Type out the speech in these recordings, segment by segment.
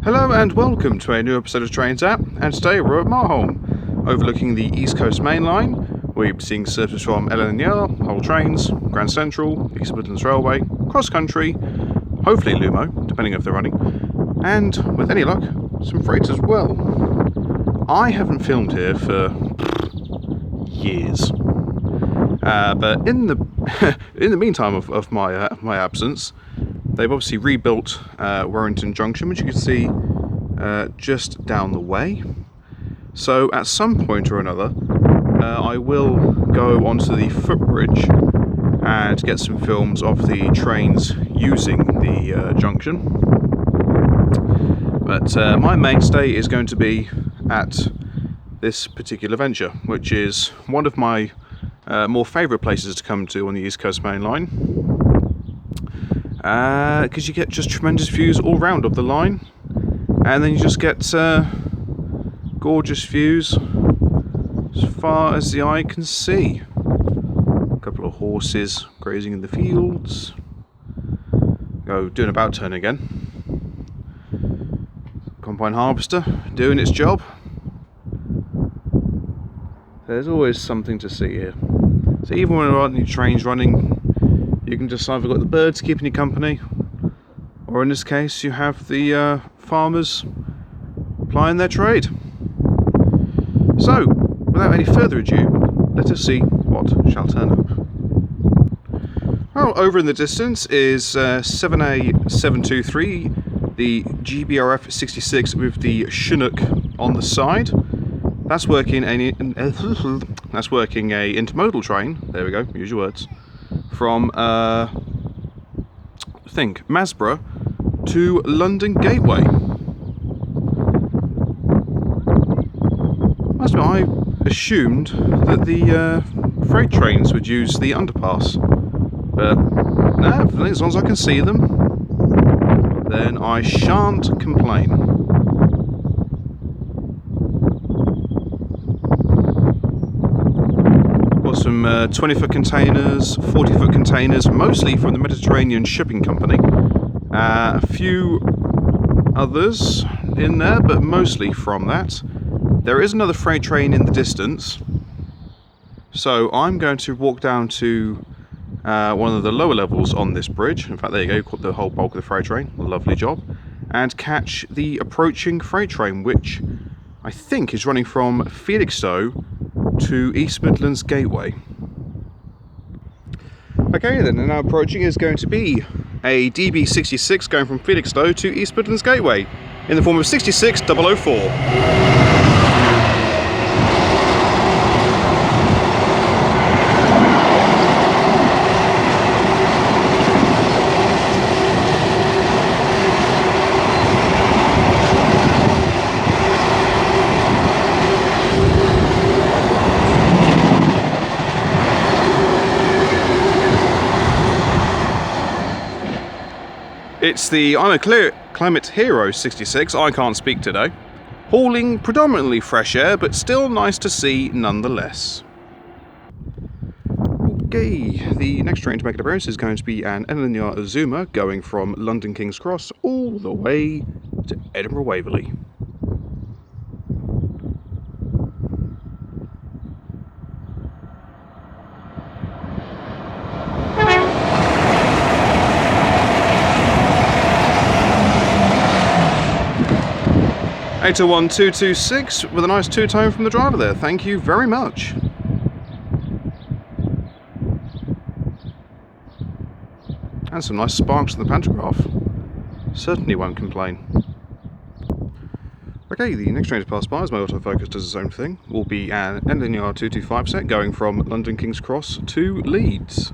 Hello and welcome to a new episode of Trains App, and today we're at Marholm, overlooking the East Coast Mainline. We'll be seeing services from LNER, Hull Trains, Grand Central, East Midlands Railway, Cross Country, hopefully Lumo, depending if they're running, and with any luck, some freight as well. I haven't filmed here for years, but in the meantime of my absence, they've obviously rebuilt Warrington Junction, which you can see just down the way. So at some point or another, I will go onto the footbridge and get some films of the trains using the junction. But my mainstay is going to be at this particular venture, which is one of my more favourite places to come to on the East Coast Mainline. Because you get just tremendous views all round of the line, and then you just get gorgeous views as far as the eye can see. A couple of horses grazing in the fields. Go doing about turn again. Combine harvester doing its job. There's always something to see here. So even when there aren't any trains running, you can just either got the birds keeping you company, or in this case you have the farmers plying their trade. So, without any further ado, let us see what shall turn up. Well, over in the distance is 7A723, the GBRF 66 with the Chinook on the side. That's working a intermodal train. There we go, use your words. From Masborough to London Gateway. I assumed that the freight trains would use the underpass, but no, as long as I can see them, then I shan't complain. Some 20-foot containers, 40-foot containers, mostly from the Mediterranean Shipping Company. A few others in there, but mostly from that. There is another freight train in the distance, so I'm going to walk down to one of the lower levels on this bridge. In fact, there you go, caught the whole bulk of the freight train. Lovely job. And catch the approaching freight train, which I think is running from Felixstowe to East Midlands Gateway. Okay then, and now approaching is going to be a DB66 going from Felixstowe to East Midlands Gateway in the form of 66004. 'It's the I'm a Climate Hero 66, I can't speak today, hauling predominantly fresh air, but still nice to see nonetheless. Okay, the next train to make an appearance is going to be an LNER Azuma going from London King's Cross all the way to Edinburgh Waverley. (801-226) with a nice two-tone from the driver there, thank you very much. And some nice sparks in the pantograph. Certainly won't complain. Okay, the next train to pass by, as my autofocus does its own thing, will be an LNER 225 set going from London King's Cross to Leeds.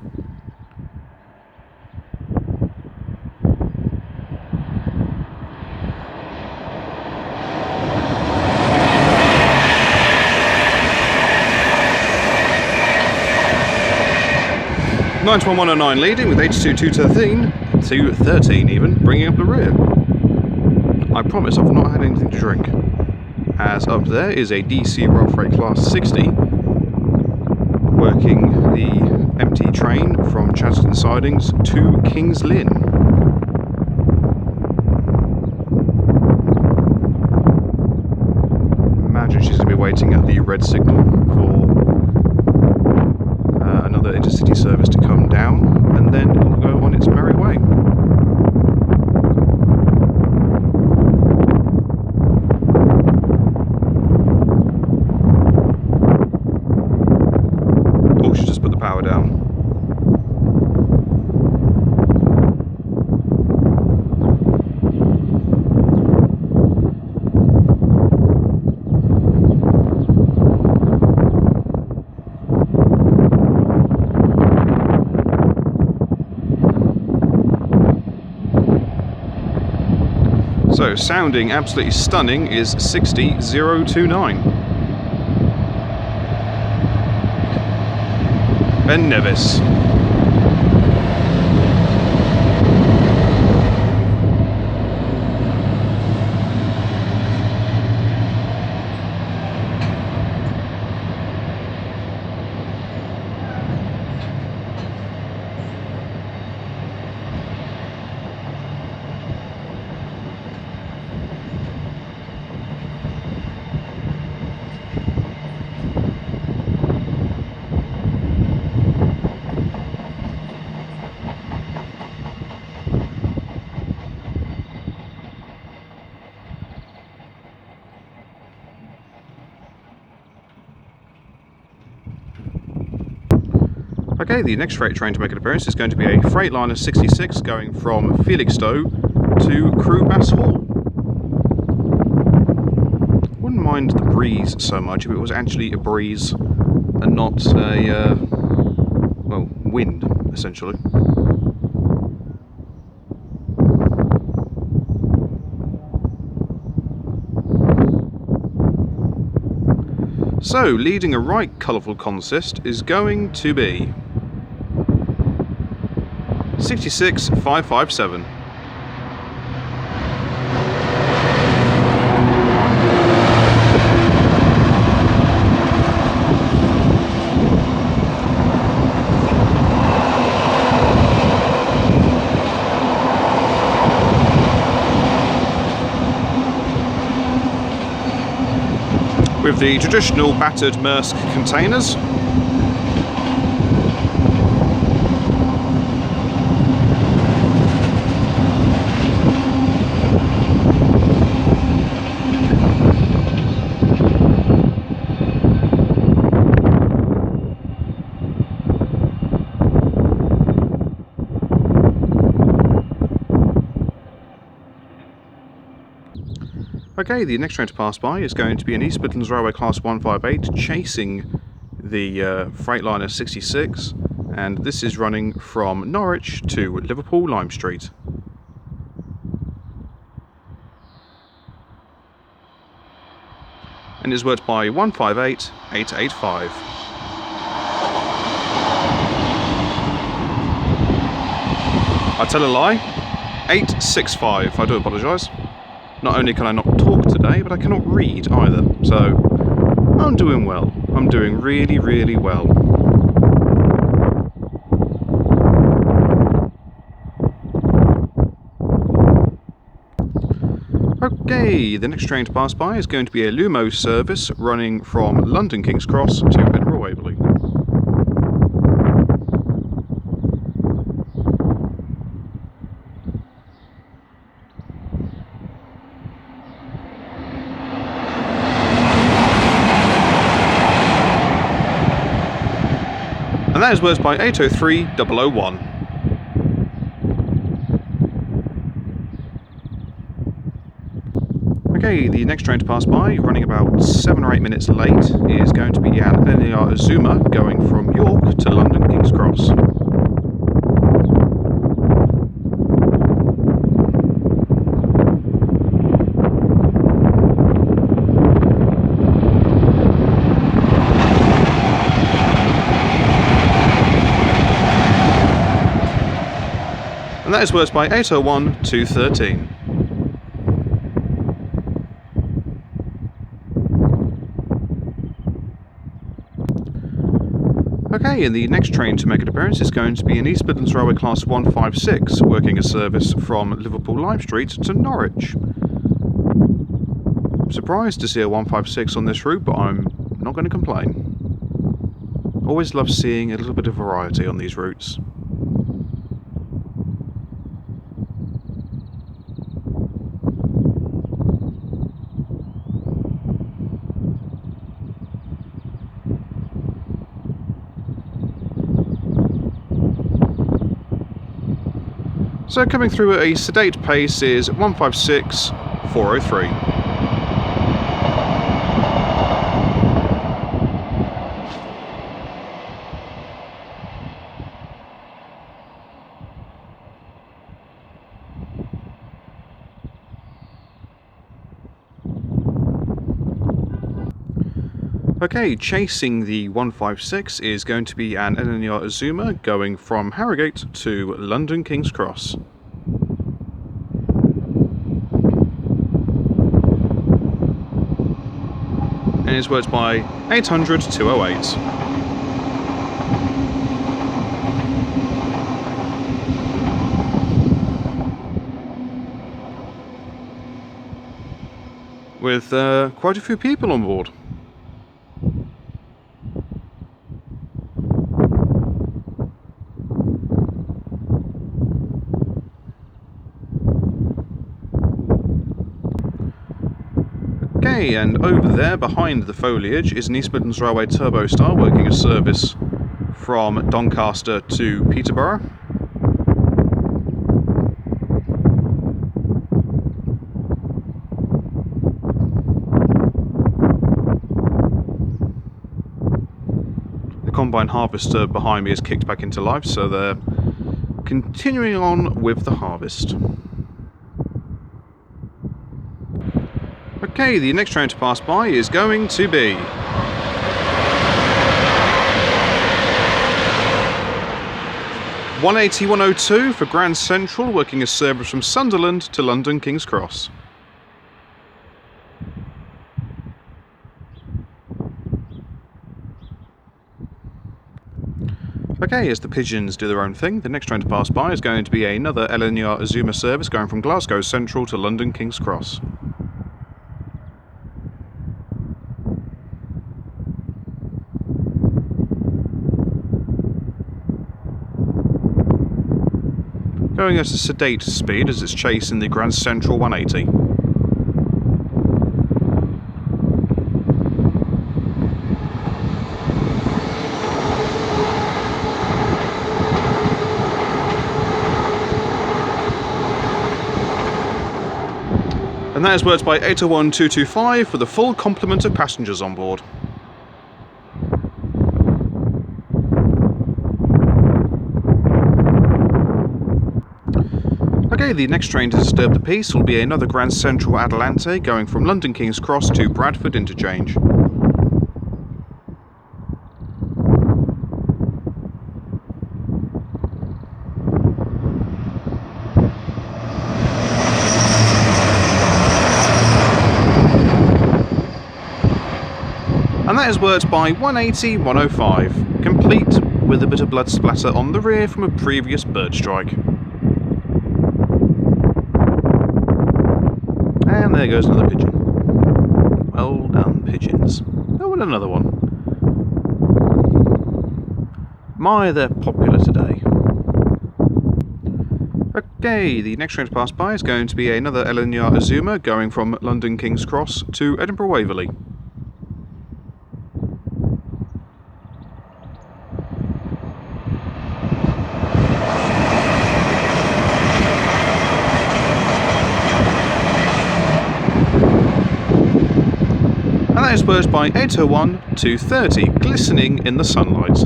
(91109) leading with 82213 even, bringing up the rear. I promise I've not had anything to drink. As up there is a DC Railfreight Class 60, working the empty train from Chatterton Sidings to King's Lynn. waiting at the red signal for another Intercity service to come down, and then it will go on its merry way. Oh, should just put the power down. So, sounding absolutely stunning is 60029. Ben Nevis. Okay, the next freight train to make an appearance is going to be a Freightliner 66 going from Felixstowe to Crewe-Bass Hall. Wouldn't mind the breeze so much if it was actually a breeze and not a, well, wind, essentially. So, leading a right colourful consist is going to be 66557. With the traditional battered Maersk containers. Okay, the next train to pass by is going to be an East Midlands Railway Class 158 chasing the Freightliner 66, and this is running from Norwich to Liverpool Lime Street. And is worked by 158885. I tell a lie, 865, I do apologise. Not only can I not talk today, but I cannot read either, so I'm doing well. I'm doing really, really well. Okay, the next train to pass by is going to be a Lumo service running from London King's Cross to Edinburgh Waverley. And that is worked by 803001. Okay, the next train to pass by, running about 7 or 8 minutes late, is going to be an NER Azuma going from York to London King's Cross. And that is worked by 801213. Okay, and the next train to make an appearance is going to be an East Midlands Railway Class 156, working a service from Liverpool Lime Street to Norwich. Surprised to see a 156 on this route, but I'm not going to complain. Always love seeing a little bit of variety on these routes. So coming through at a sedate pace is 156 403. Okay, chasing the 156 is going to be an LNER Azuma going from Harrogate to London King's Cross. And it's worked by 800 208. With quite a few people on board. Okay, and over there behind the foliage is an East Midlands Railway Turbo Star working a service from Doncaster to Peterborough. The combine harvester behind me is kicked back into life, so they're continuing on with the harvest. Okay, the next train to pass by is going to be (180-102) for Grand Central, working a service from Sunderland to London King's Cross. Okay, as the pigeons do their own thing, the next train to pass by is going to be another LNER Azuma service going from Glasgow Central to London King's Cross. Going at a sedate speed as it's chasing the Grand Central 180. And that is worked by 801-225 for the full complement of passengers on board. Okay, the next train to disturb the peace will be another Grand Central Adelante going from London King's Cross to Bradford Interchange. And that is worked by 180-105, complete with a bit of blood splatter on the rear from a previous bird strike. And there goes another pigeon. Well done, pigeons. Oh, and another one. My, they're popular today. Okay, the next train to pass by is going to be another LNER Azuma going from London King's Cross to Edinburgh Waverley. And that is worked by 801-230, glistening in the sunlight.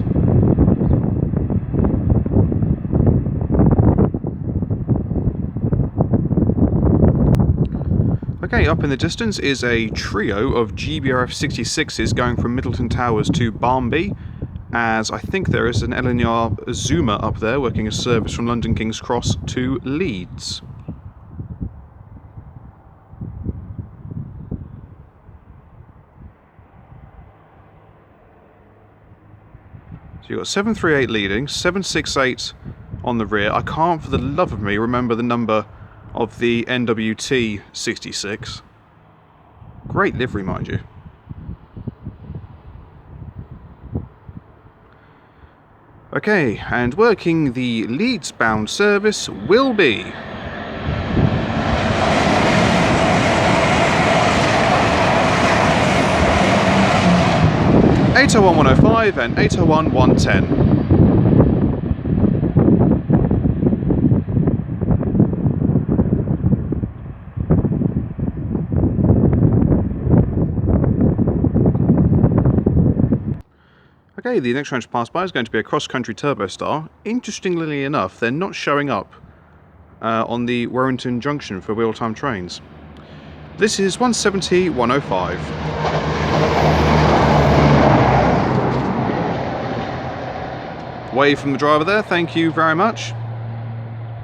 Okay, up in the distance is a trio of GBRF 66s going from Middleton Towers to Barnby, as I think there is an LNER Azuma up there working a service from London King's Cross to Leeds. So you've got 738 leading, 768 on the rear. I can't for the love of me remember the number of the NWT 66. Great livery, mind you. Okay, and working the Leeds-bound service will be 801-105 and 801-110. Okay, the next train to pass by is going to be a cross-country Turbo Star. Interestingly enough, they're not showing up on the Warrington Junction for wheel-time trains. This is 170-105. Wave from the driver there, thank you very much.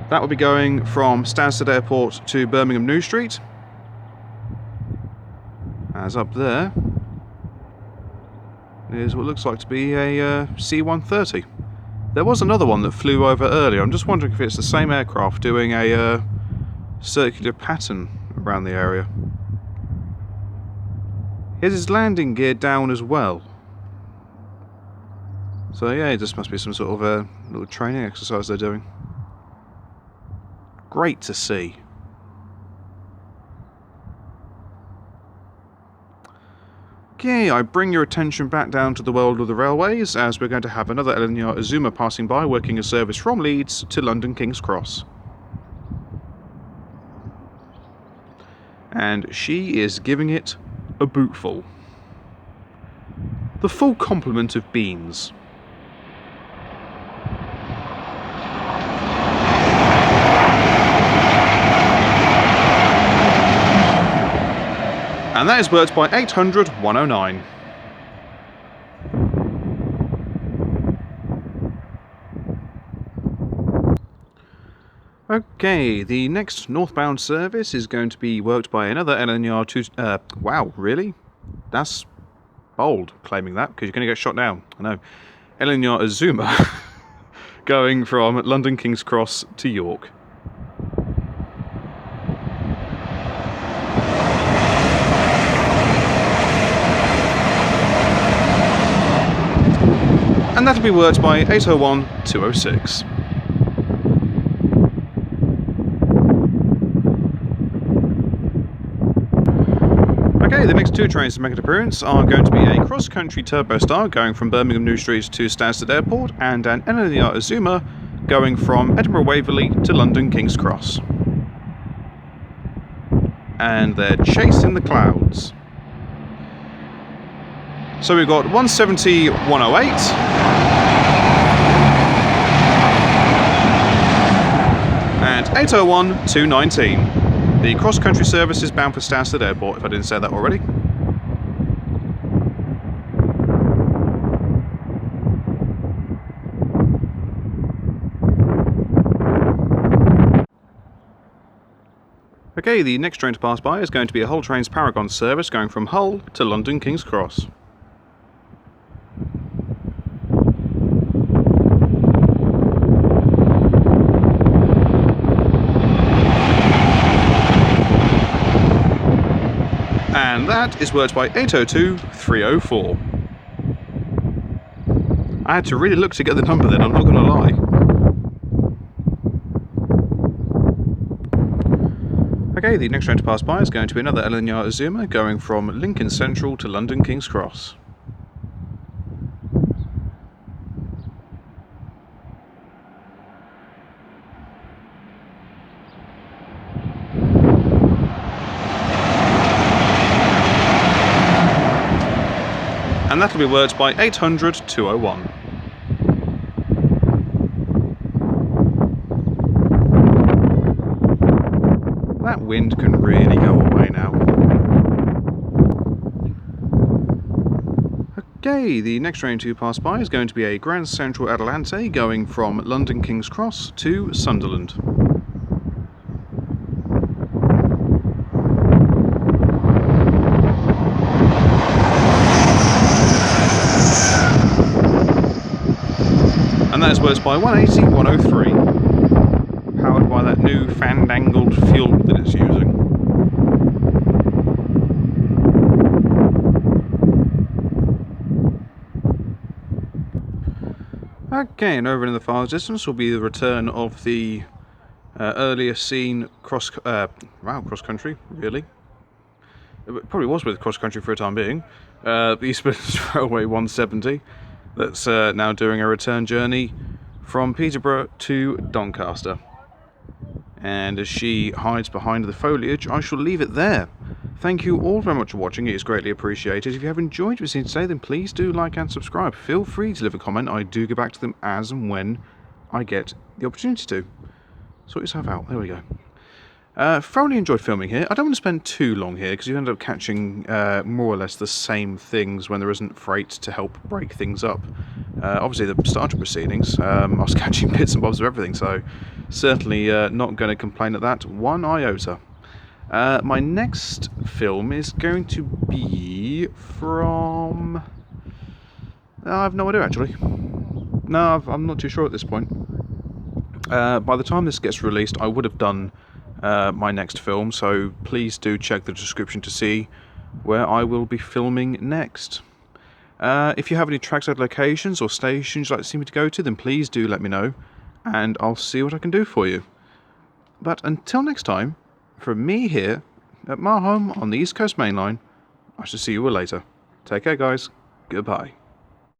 That will be going from Stansted Airport to Birmingham New Street. As up there is what looks like to be a C-130. There was another one that flew over earlier. I'm just wondering if it's the same aircraft doing a circular pattern around the area. He has his landing gear down as well. So yeah, this must be some sort of a little training exercise they're doing. Great to see. Okay, I bring your attention back down to the world of the railways, as we're going to have another LNER Azuma passing by, working a service from Leeds to London King's Cross. And she is giving it a bootful. The full complement of beans. And that is worked by 800-109. Okay, the next northbound service is going to be worked by another LNER wow, really? That's bold, claiming that, because you're going to get shot down. I know. LNER Azuma, going from London King's Cross to York. And that'll be worked by 801-206. Okay, the next two trains to make an appearance are going to be a cross-country Turbo Star going from Birmingham New Street to Stansted Airport, and an LNER Azuma going from Edinburgh Waverley to London King's Cross. And they're chasing the clouds. So we've got 170-108 and 801-219. The cross-country service is bound for Stansted Airport, if I didn't say that already. Okay, the next train to pass by is going to be a Hull Trains Paragon service going from Hull to London King's Cross. And that is worked by 802-304. I had to really look to get the number then, I'm not going to lie. Okay, the next train to pass by is going to be another LNER Azuma going from Lincoln Central to London King's Cross. And that'll be worked by 800-201. That wind can really go away now. Okay, the next train to pass by is going to be a Grand Central Adelante going from London King's Cross to Sunderland. And that is worked by 180-103, powered by that new fandangled fuel that it's using. Okay, and over in the far distance will be the return of the earlier seen cross-country, really. It probably was with cross-country for a time being. The East Midlands Railway 170, that's now doing a return journey from Peterborough to Doncaster. And as she hides behind the foliage, I shall leave it there. Thank you all very much for watching, it is greatly appreciated. If you have enjoyed what you've seen today, then please do like and subscribe. Feel free to leave a comment, I do get back to them as and when I get the opportunity to. Sort yourself out, there we go. Thoroughly enjoyed filming here. I don't want to spend too long here because you end up catching more or less the same things when there isn't freight to help break things up. Obviously the starter proceedings, I was catching bits and bobs of everything, so certainly not going to complain at that one iota. My next film is going to be from... I have no idea actually. No, I'm not too sure at this point. By the time this gets released I would have done my next film, so please do check the description to see where I will be filming next. If you have any trackside locations or stations you'd like to see me to go to, then please do let me know and I'll see what I can do for you. But until next time, from me here at Mahome on the East Coast Mainline, I shall see you all later. Take care guys, goodbye.